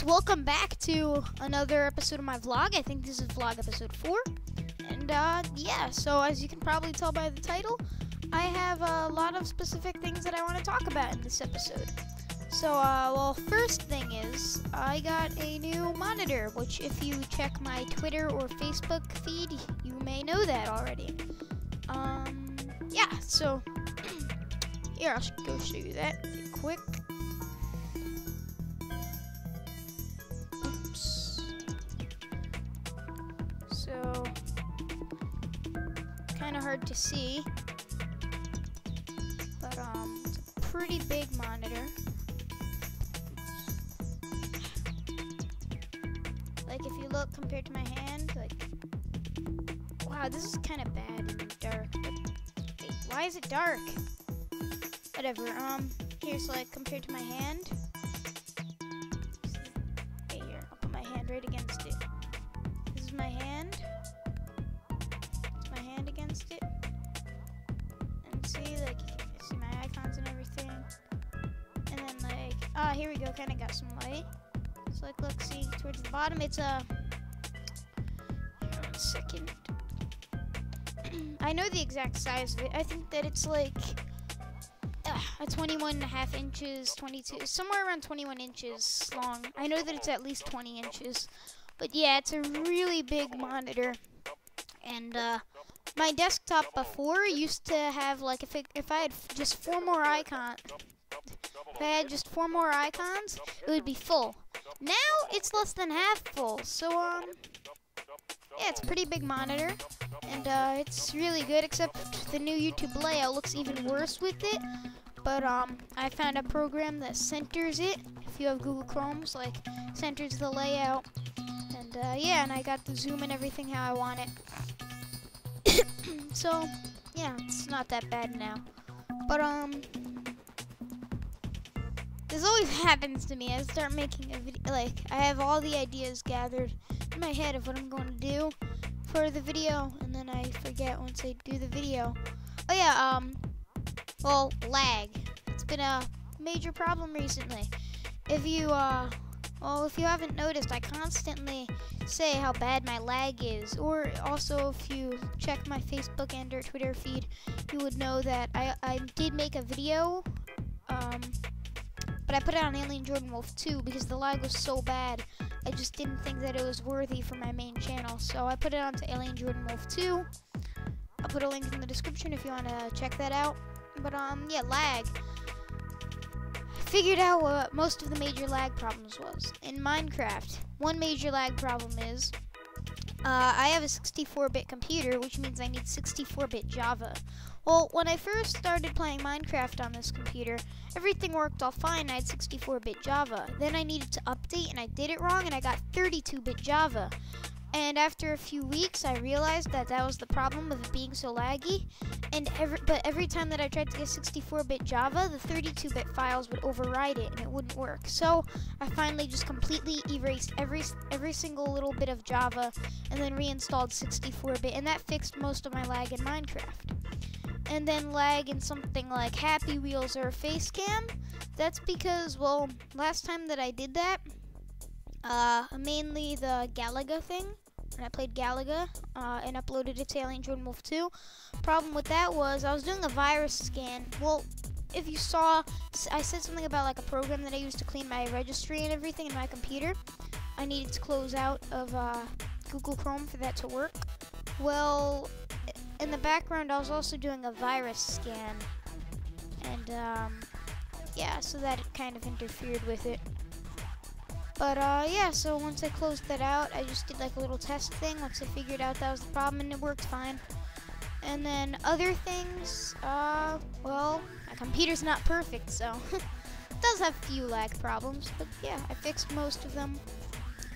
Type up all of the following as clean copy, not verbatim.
guys, welcome back to another episode of my vlog. I think this is vlog episode 4. And yeah, so as you can probably tell by the title, I have a lot of specific things that I want to talk about in this episode. So, well, first thing is, I got a new monitor, which if you check my Twitter or Facebook feed, you may know that already. Yeah, so, here, I'll go show you that real quick. So, kind of hard to see, but it's a pretty big monitor. Like if you look compared to my hand, like, wow, this is kind of bad and dark. But wait, why is it dark? Whatever. Here's like compared to my hand. Okay, here, I'll put my hand right against it. This is my hand. It's my hand against it. And see, like, you see my icons and everything. And then, like, here we go, kind of got some light. So, like, look, see, towards the bottom, it's a... Here, 1 second. I know the exact size of it. I think that it's, like, a 21.5 inches, 22, somewhere around 21 inches long. I know that it's at least 20 inches. But yeah, it's a really big monitor, and my desktop before used to have, like, if I had just 4 more icons, it would be full. Now it's less than half full. So yeah, it's a pretty big monitor, and it's really good. Except the new YouTube layout looks even worse with it. But I found a program that centers it. If you have Google Chrome's, like, centers the layout. And yeah, and I got the zoom and everything how I want it. So yeah, it's not that bad now. But this always happens to me. I start making a video, like, I have all the ideas gathered in my head of what I'm going to do for the video, and then I forget once I do the video. Oh yeah, well, lag. It's been a major problem recently. If you well, if you haven't noticed, I constantly say how bad my lag is. Or also, if you check my Facebook and or Twitter feed, you would know that I did make a video, but I put it on AlienJordanwolf 2 because the lag was so bad. I just didn't think that it was worthy for my main channel. So I put it onto AlienJordanwolf 2. I'll put a link in the description if you want to check that out. But yeah, lag. Figured out what most of the major lag problems was. In Minecraft, one major lag problem is I have a 64-bit computer, which means I need 64-bit Java. Well, when I first started playing Minecraft on this computer, everything worked all fine. I had 64-bit Java. Then I needed to update, and I did it wrong, and I got 32-bit Java. And after a few weeks, I realized that that was the problem of it being so laggy. And every time that I tried to get 64-bit Java, the 32-bit files would override it, and it wouldn't work. So I finally just completely erased every single little bit of Java, and then reinstalled 64-bit, and that fixed most of my lag in Minecraft. And then lag in something like Happy Wheels or Facecam, that's because, well, last time that I did that, mainly the Galaga thing, and I played Galaga, and uploaded it to AlienJordanwolf 2. Problem with that was I was doing a virus scan. Well, if you saw, I said something about, like, a program that I used to clean my registry and everything in my computer. I needed to close out of Google Chrome for that to work. Well, in the background, I was also doing a virus scan, and yeah, so that it kind of interfered with it. But yeah, so once I closed that out, I just did, like, a little test thing once I figured out that was the problem, and it worked fine. And then other things, well, my computer's not perfect, so it does have a few lag problems, but yeah, I fixed most of them.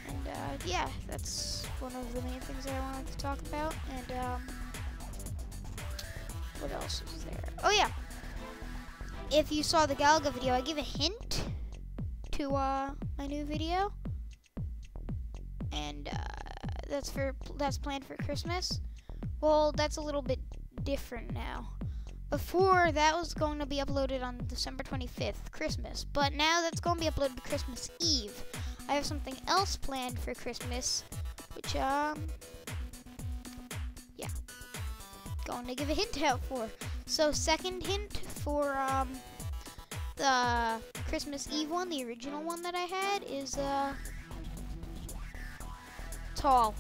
And yeah, that's one of the main things that I wanted to talk about. And what else is there? Oh yeah, if you saw the Galaga video, I gave a hint to my new video, and that's planned for Christmas. Well, that's a little bit different now. Before, that was going to be uploaded on December 25th, Christmas, but now that's going to be uploaded Christmas Eve. I have something else planned for Christmas, which, yeah, going to give a hint out for. So, second hint for, the Christmas Eve one, the original one that I had, is, tall.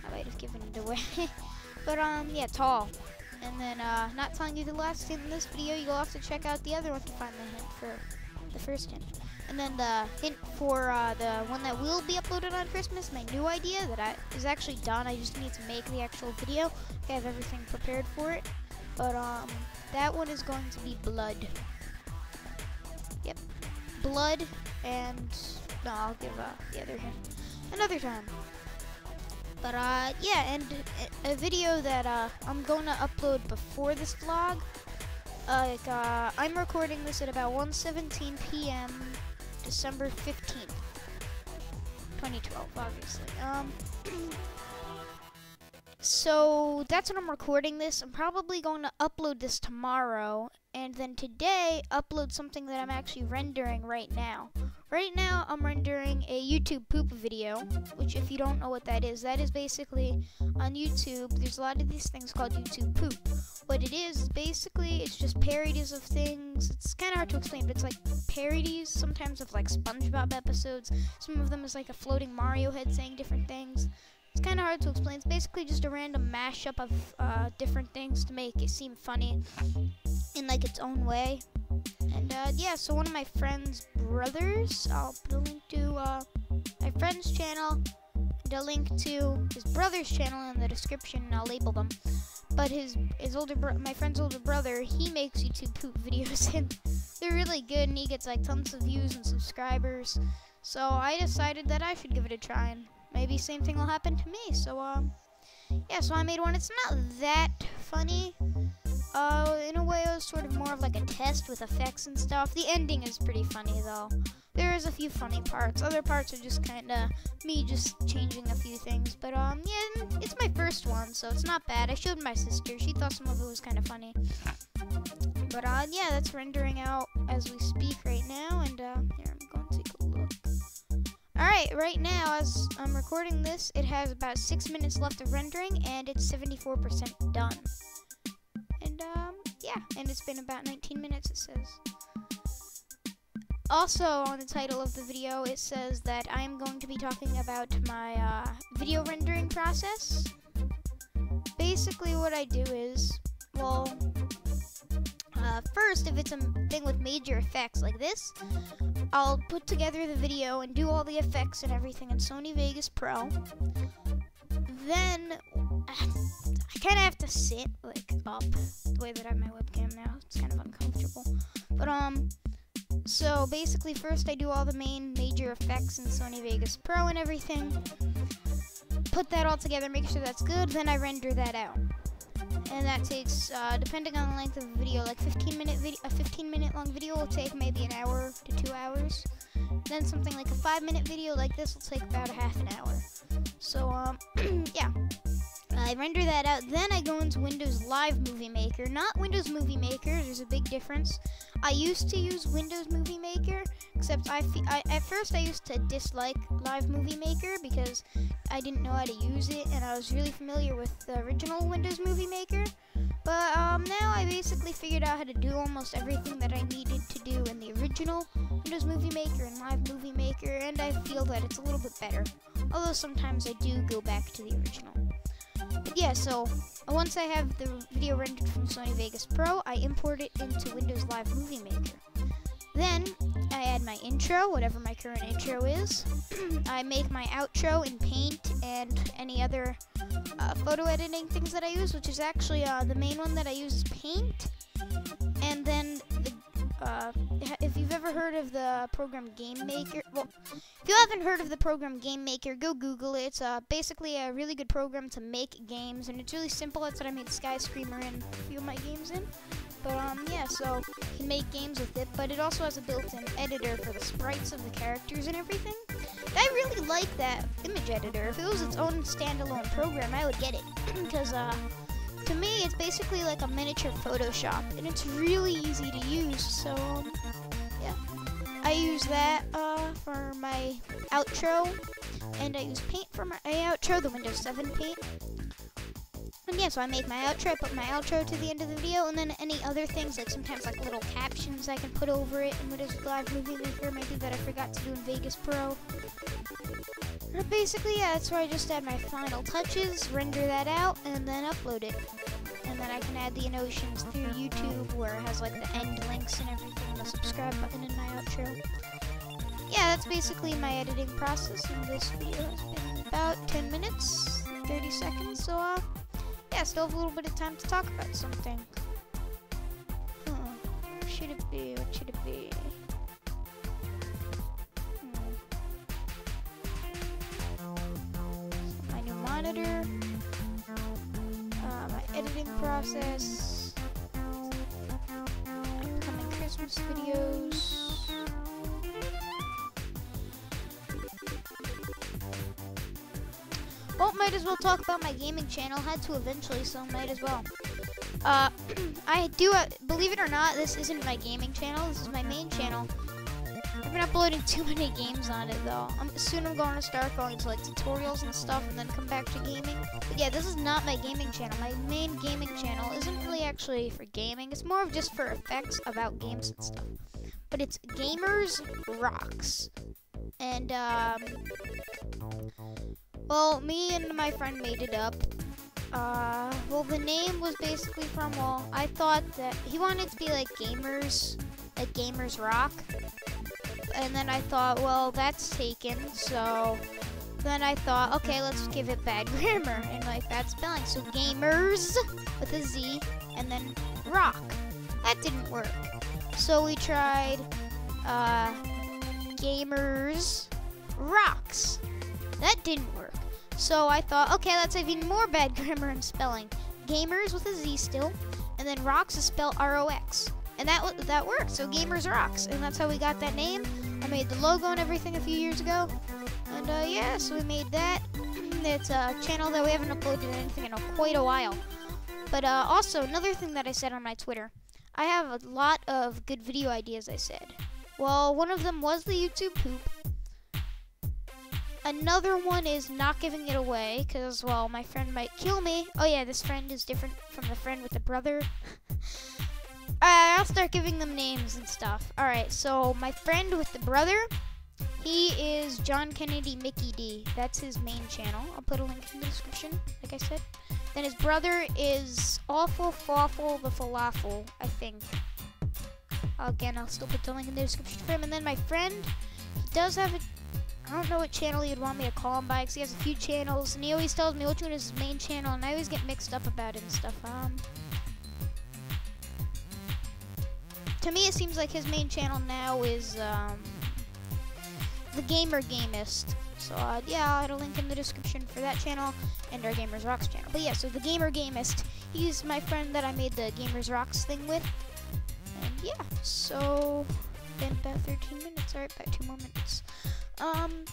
I might have given it away. But, yeah, tall. And then, not telling you the last hint in this video, you'll have to check out the other one to find the hint for the first hint. And then the hint for, the one that will be uploaded on Christmas, my new idea that is actually done. I just need to make the actual video. I have everything prepared for it. But, that one is going to be blood. Yep. Blood, and, no, I'll give, the other hint another time. But, yeah, and a video that, I'm going to upload before this vlog. I'm recording this at about 1:17 p.m. December 15th, 2012, obviously. So, that's when I'm recording this. I'm probably going to upload this tomorrow, and then today, upload something that I'm actually rendering right now. Right now, I'm rendering a YouTube poop video, which if you don't know what that is basically on YouTube, there's a lot of these things called YouTube poop. What it is basically, it's just parodies of things. It's kind of hard to explain, but it's like parodies, sometimes of like SpongeBob episodes. Some of them is like a floating Mario head saying different things. It's kind of hard to explain. It's basically just a random mashup of different things to make it seem funny in like its own way. And yeah, so one of my friend's brothers, I'll put a link to my friend's channel and a link to his brother's channel in the description, and I'll label them. But my friend's older brother, he makes YouTube poop videos, and they're really good, and he gets like tons of views and subscribers. So I decided that I should give it a try, and maybe same thing will happen to me. So yeah, so I made one. It's not that funny. In a way, it was sort of more of like a test with effects and stuff. The ending is pretty funny, though. There is a few funny parts. Other parts are just kind of me just changing a few things. But, yeah, it's my first one, so it's not bad. I showed my sister. She thought some of it was kind of funny. But, yeah, that's rendering out as we speak right now. And, here, I'm going to take a look. Alright, right now, as I'm recording this, it has about 6 minutes left of rendering, and it's 74% done. And, yeah, and it's been about 19 minutes, it says. Also, on the title of the video, it says that I'm going to be talking about my, video rendering process. Basically, what I do is, well, first, if it's a thing with major effects like this, I'll put together the video and do all the effects and everything in Sony Vegas Pro. Then, I kind of have to sit, like, up, the way that I have my webcam now. It's kind of uncomfortable. But, so basically first I do all the main major effects in Sony Vegas Pro and everything. Put that all together, make sure that's good, then I render that out. And that takes, depending on the length of the video, like a 15-minute long video will take maybe an hour to 2 hours. Then something like a 5-minute video like this will take about a half an hour. So, yeah. I render that out, then I go into Windows Live Movie Maker. Not Windows Movie Maker, there's a big difference. I used to use Windows Movie Maker, except at first I used to dislike Live Movie Maker because I didn't know how to use it, and I was really familiar with the original Windows Movie Maker. But now I basically figured out how to do almost everything that I needed to do in the original Windows Movie Maker and Live Movie Maker, and I feel that it's a little bit better. Although sometimes I do go back to the original. But yeah, so once I have the video rendered from Sony Vegas Pro, I import it into Windows Live Movie Maker. Then I add my intro, whatever my current intro is. I make my outro in Paint and any other photo editing things that I use, which is actually the main one that I use is Paint. And then if you've ever heard of the program Game Maker, well, if you haven't heard of the program Game Maker, go Google it. It's basically a really good program to make games, and it's really simple. That's what I made Skyscreamer and a few of my games in. But yeah, so you can make games with it, but it also has a built-in editor for the sprites of the characters and everything. I really like that image editor. If it was its own standalone program, I would get it, because to me, it's basically like a miniature Photoshop, and it's really easy to use, so, yeah. I use that for my outro, and I use paint for my outro, the Windows 7 paint. And yeah, so I make my outro, I put my outro to the end of the video, and then any other things, like sometimes like little captions I can put over it in Windows Live Movie Maker, maybe that I forgot to do in Vegas Pro. But basically, yeah, that's where I just add my final touches, render that out, and then upload it. And then I can add the emotions through YouTube, where it has like the end links and everything, and the subscribe button in my outro. Yeah, that's basically my editing process, and this video has been about 10 minutes, 30 seconds, so yeah, still have a little bit of time to talk about something. What should it be? What should it be? So my new monitor. My editing process. Upcoming Christmas videos. Well, might as well talk about my gaming channel. Had to eventually, so might as well. I do, believe it or not, this isn't my gaming channel. This is my main channel. I've been uploading too many games on it, though. Soon I'm going to start going to, like, tutorials and stuff, and then come back to gaming. But yeah, this is not my gaming channel. My main gaming channel isn't really actually for gaming. It's more of just for effects about games and stuff. But it's Gamerzrox. And, well, me and my friend made it up. Well, the name was basically from, well, I thought that he wanted it to be like Gamers, like Gamerzrox. And then I thought, well, that's taken, so then I thought, okay, let's give it bad grammar and like bad spelling. So Gamers with a Z and then rock. That didn't work. So we tried Gamerzrox. That didn't work. So I thought, okay, let's have even more bad grammar and spelling. Gamers with a Z still, and then Rox is spelled R-O-X. And that worked, so Gamerzrox, and that's how we got that name. I made the logo and everything a few years ago. And yeah, so we made that. It's a channel that we haven't uploaded anything in quite a while. But also, another thing that I said on my Twitter, I have a lot of good video ideas, I said. Well, one of them was the YouTube poop. Another one is not giving it away, because, well, my friend might kill me. Oh yeah, this friend is different from the friend with the brother. I'll start giving them names and stuff. Alright, so my friend with the brother, he is Johnkennedymcd. That's his main channel. I'll put a link in the description, like I said. Then his brother is Awful Fawful the Falafel, I think. Again, I'll still put the link in the description for him. And then my friend, he does have a, I don't know what channel he'd want me to call him by, because he has a few channels, and he always tells me which one is his main channel, and I always get mixed up about it and stuff. To me, it seems like his main channel now is TheGamerGamest. So yeah, I'll add a link in the description for that channel and our Gamerzrox channel. But yeah, so TheGamerGamest, he's my friend that I made the Gamerzrox thing with. And yeah, so been about 13 minutes. Alright, about 2 more minutes.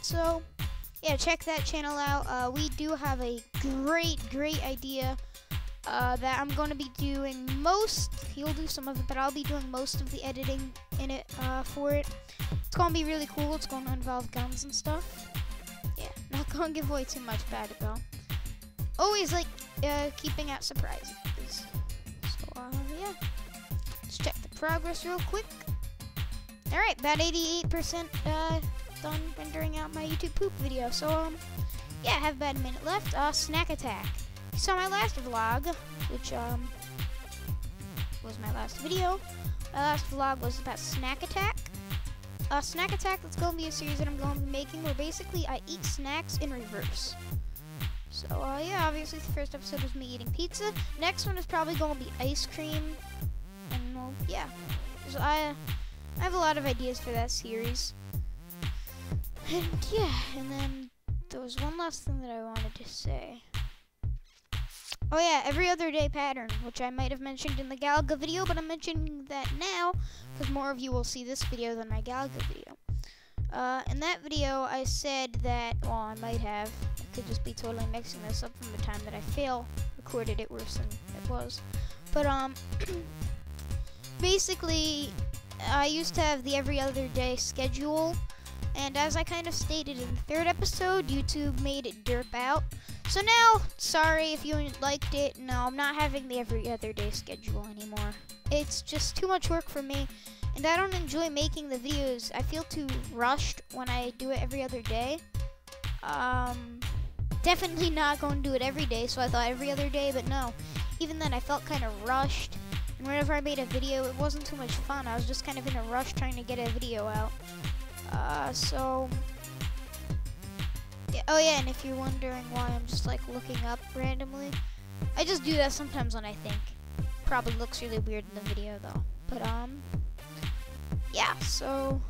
So yeah, check that channel out. We do have a great idea. That I'm going to be doing most, he'll do some of it, but I'll be doing most of the editing in it, for it. It's going to be really cool. It's going to involve guns and stuff. Yeah, not going to give away too much about it, though. Always, like, keeping out surprises. So, yeah. Let's check the progress real quick. Alright, about 88%, done rendering out my YouTube poop video. So, yeah, I have about a minute left. Snack attack. So my last vlog, which was my last video, my last vlog was about Snack Attack. Snack Attack, that's going to be a series that I'm going to be making where basically I eat snacks in reverse. So yeah, obviously the first episode was me eating pizza. Next one is probably going to be ice cream. And well, yeah. So I have a lot of ideas for that series. And yeah, and then there was one last thing that I wanted to say. Oh yeah, every other day pattern, which I might have mentioned in the Galaga video, but I'm mentioning that now, because more of you will see this video than my Galaga video. In that video, I said that, well, I might have, I could just be totally mixing this up from the time that I recorded it worse than it was. But, basically, I used to have the every other day schedule, And as I kind of stated in the third episode, YouTube made it derp out. So now, sorry if you liked it. No, I'm not having the every other day schedule anymore. It's just too much work for me, and I don't enjoy making the videos. I feel too rushed when I do it every other day. Definitely not going to do it every day, so I thought every other day, but no. Even then, I felt kind of rushed, and whenever I made a video, it wasn't too much fun. I was just kind of in a rush trying to get a video out. So... yeah, oh yeah, and if you're wondering why I'm just like looking up randomly, I just do that sometimes when I think. Probably looks really weird in the video though. But yeah, so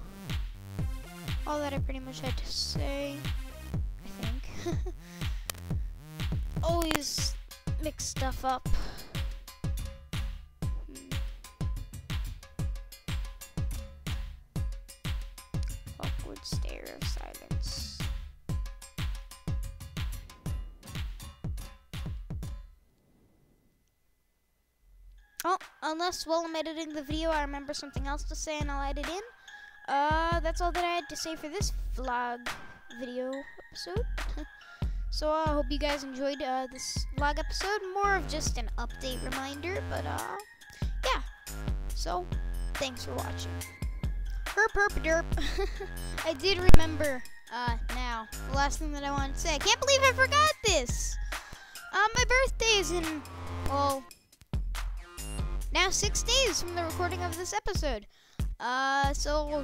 all that I pretty much had to say, I think. Always mix stuff up. Awkward stare of silence. Oh, unless while I'm editing the video I remember something else to say and I'll add it in. That's all that I had to say for this vlog video episode. So I hope you guys enjoyed this vlog episode. More of just an update reminder, but yeah. So, thanks for watching. Herp herp derp. I did remember now the last thing that I wanted to say. I can't believe I forgot this. My birthday is in, well, now 6 days from the recording of this episode. So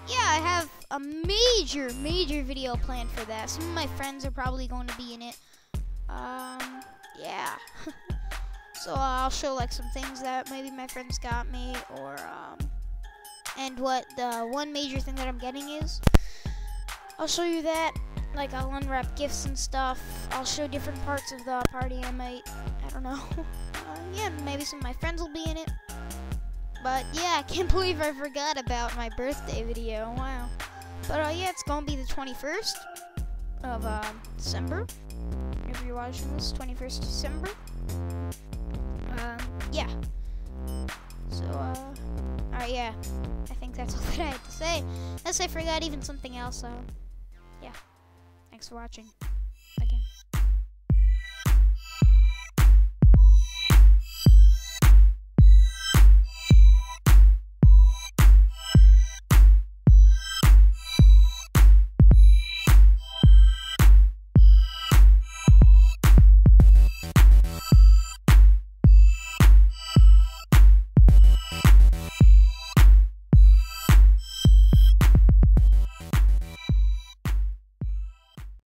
yeah, I have a major video planned for that. Some of my friends are probably going to be in it. Yeah. So I'll show like some things that maybe my friends got me, or and what the one major thing that I'm getting is. I'll show you that. Like, I'll unwrap gifts and stuff. I'll show different parts of the party. I don't know. Yeah, maybe some of my friends will be in it. But yeah, I can't believe I forgot about my birthday video. Wow. But yeah, it's gonna be the 21st of December. If you're watching this, 21st December. Yeah. So alright, yeah. I think that's all that I had to say. Unless I forgot even something else. Yeah. Thanks for watching.